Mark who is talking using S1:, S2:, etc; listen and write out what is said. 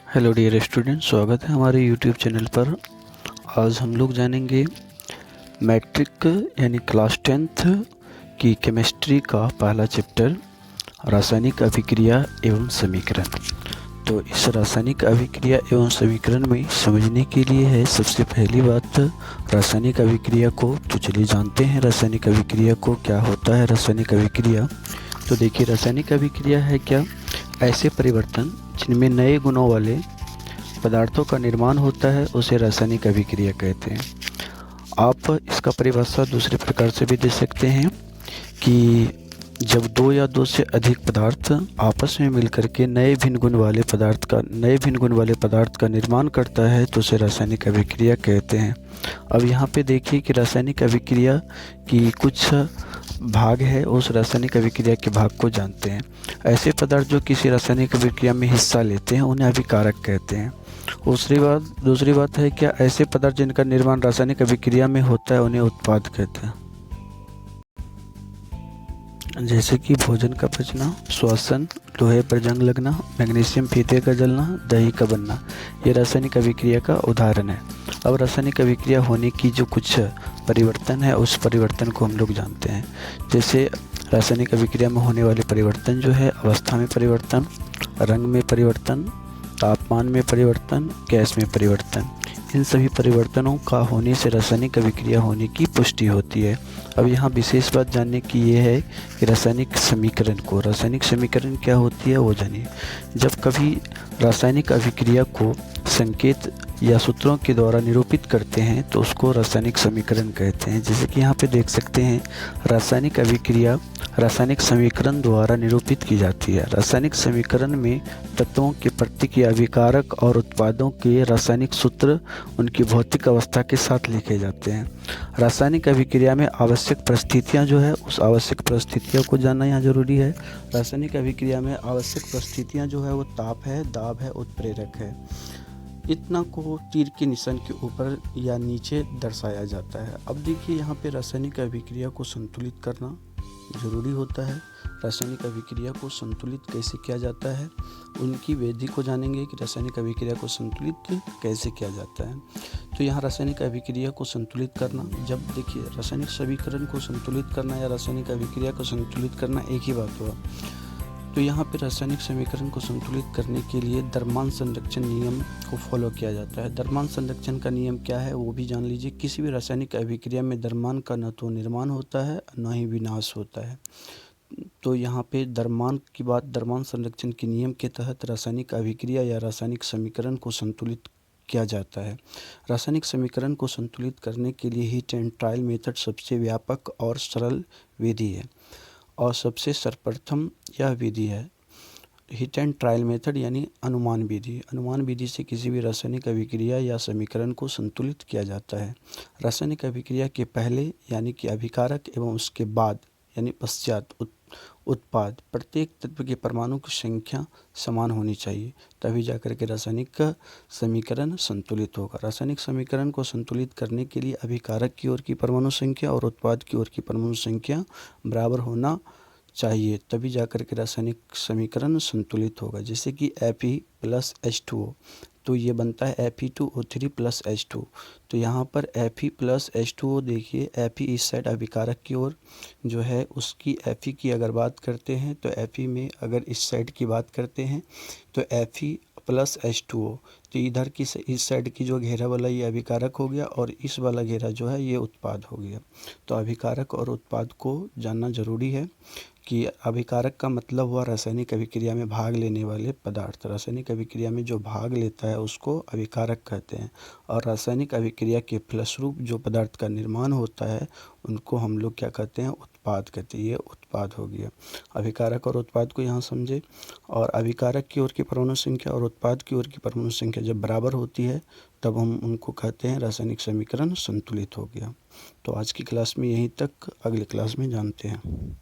S1: Hello dear student, स्वागत है हमारे यूट्यूब चैनल पर। आज हम लोग जानेंगे मैट्रिक यानी क्लास 10th की केमिस्ट्री का पहला चैप्टर रासायनिक अभिक्रिया एवं समीकरण। तो इस रासायनिक अभिक्रिया एवं समीकरण में समझने के लिए है सबसे पहली बात रासायनिक अभिक्रिया को। तो चलिए जानते हैं रासायनिक अभिक्रिया को, क्या होता है रासायनिक अभिक्रिया। तो देखिए, रासायनिक अभिक्रिया है क्या, ऐसे परिवर्तन जिनमें नए गुणों वाले पदार्थों का निर्माण होता है उसे रासायनिक अभिक्रिया कहते हैं। आप इसका परिभाषा दूसरे प्रकार से भी दे सकते हैं कि जब दो या दो से अधिक पदार्थ आपस में मिलकर के नए भिन्न गुण वाले पदार्थ का निर्माण करता है तो उसे रासायनिक अभिक्रिया कहते हैं। अब यहाँ पे देखिए कि रासायनिक अभिक्रिया की कुछ भाग है, उस रासायनिक अभिक्रिया के भाग को जानते हैं। ऐसे पदार्थ जो किसी रासायनिक अभिक्रिया में हिस्सा लेते हैं उन्हें अभिकारक कहते हैं। दूसरी बात है क्या, ऐसे पदार्थ जिनका निर्माण रासायनिक अभिक्रिया में होता है उन्हें उत्पाद कहते हैं। जैसे कि भोजन का पचना, श्वसन, लोहे पर जंग लगना, मैग्नीशियम फीते का जलना, दही का बनना, ये रासायनिक अभिक्रिया का उदाहरण है। अब रासायनिक अभिक्रिया होने की जो कुछ परिवर्तन है उस परिवर्तन को हम लोग जानते हैं। जैसे रासायनिक अभिक्रिया में होने वाले परिवर्तन जो है, अवस्था में परिवर्तन, रंग में परिवर्तन, तापमान में परिवर्तन, गैस में परिवर्तन, इन सभी परिवर्तनों का होने से रासायनिक अभिक्रिया होने की पुष्टि होती है। अब यहाँ विशेष बात जानने की ये है कि रासायनिक समीकरण क्या होती है वो जानिए। जब कभी रासायनिक अभिक्रिया को संकेत या सूत्रों के द्वारा निरूपित करते हैं तो उसको रासायनिक समीकरण कहते हैं। जैसे कि यहाँ पे देख सकते हैं, रासायनिक अभिक्रिया रासायनिक समीकरण द्वारा निरूपित की जाती है। रासायनिक समीकरण में तत्वों के प्रतीक या अभिकारक और उत्पादों के रासायनिक सूत्र उनकी भौतिक अवस्था के साथ लिखे जाते हैं। रासायनिक अभिक्रिया में आवश्यक परिस्थितियाँ जो है, उस आवश्यक परिस्थितियों को जानना यहाँ जरूरी है। रासायनिक अभिक्रिया में आवश्यक परिस्थितियाँ जो है वो ताप है, दाब है, उत्प्रेरक है। इतना को तीर के निशान के ऊपर या नीचे दर्शाया जाता है। अब देखिए, यहाँ पे रासायनिक अभिक्रिया को संतुलित करना ज़रूरी होता है। रासायनिक अभिक्रिया को संतुलित कैसे किया जाता है, उनकी विधि को जानेंगे कि रासायनिक अभिक्रिया को संतुलित कैसे किया जाता है। तो यहाँ रासायनिक अभिक्रिया को संतुलित करना, जब देखिए रासायनिक समीकरण को संतुलित करना या रासायनिक अभिक्रिया को संतुलित करना एक ही बात हुआ। तो यहाँ पे रासायनिक समीकरण को संतुलित करने के लिए द्रव्यमान संरक्षण नियम को फॉलो किया जाता है। द्रव्यमान संरक्षण का नियम क्या है वो भी जान लीजिए। किसी भी रासायनिक अभिक्रिया में द्रव्यमान का न तो निर्माण होता है न ही विनाश होता है। तो यहाँ पे द्रव्यमान संरक्षण के नियम के तहत रासायनिक अभिक्रिया या रासायनिक समीकरण को संतुलित किया जाता है। रासायनिक समीकरण को संतुलित करने के लिए हीट एंड ट्रायल मेथड सबसे व्यापक और सरल विधि है और सबसे सर्वप्रथम यह विधि है हीट एंड ट्रायल मेथड यानी अनुमान विधि। अनुमान विधि से किसी भी रासायनिक अभिक्रिया या समीकरण को संतुलित किया जाता है। रासायनिक अभिक्रिया के पहले यानी कि अभिकारक एवं उसके बाद यानी पश्चात उत्पाद, प्रत्येक तत्व के परमाणु की संख्या समान होनी चाहिए, तभी जाकर के रासायनिक समीकरण संतुलित होगा। रासायनिक समीकरण को संतुलित करने के लिए अभिकारक की ओर की परमाणु संख्या और उत्पाद की ओर की परमाणु संख्या बराबर होना चाहिए, तभी जाकर के रासायनिक समीकरण संतुलित होगा। जैसे कि Fe+H2O, तो ये बनता है Fe2O3+H2। तो यहाँ पर Fe+H2O देखिए, Fe इस साइड अभिकारक की ओर जो है उसकी Fe की अगर बात करते हैं तो Fe में अगर इस साइड की बात करते हैं तो Fe+H2O, तो इधर की इस साइड की जो घेरा वाला ये अभिकारक हो गया और इस वाला घेरा जो है ये उत्पाद हो गया। तो अभिकारक और उत्पाद को जानना जरूरी है कि अभिकारक का मतलब हुआ रासायनिक अभिक्रिया में भाग लेने वाले पदार्थ। रासायनिक अभिक्रिया में जो भाग लेता है उसको अभिकारक कहते हैं और रासायनिक अभिक्रिया के फलस्वरूप जो पदार्थ का निर्माण होता है उनको हम लोग क्या कहते हैं, उत्पाद कहते हैं। ये उत्पाद हो गया। अभिकारक और उत्पाद को यहाँ समझे। और अभिकारक की ओर की परमाणु संख्या और उत्पाद की ओर की परमाणु संख्या जब बराबर होती है तब हम उनको कहते हैं रासायनिक समीकरण संतुलित हो गया। तो आज की क्लास में यहीं तक, अगली क्लास में जानते हैं।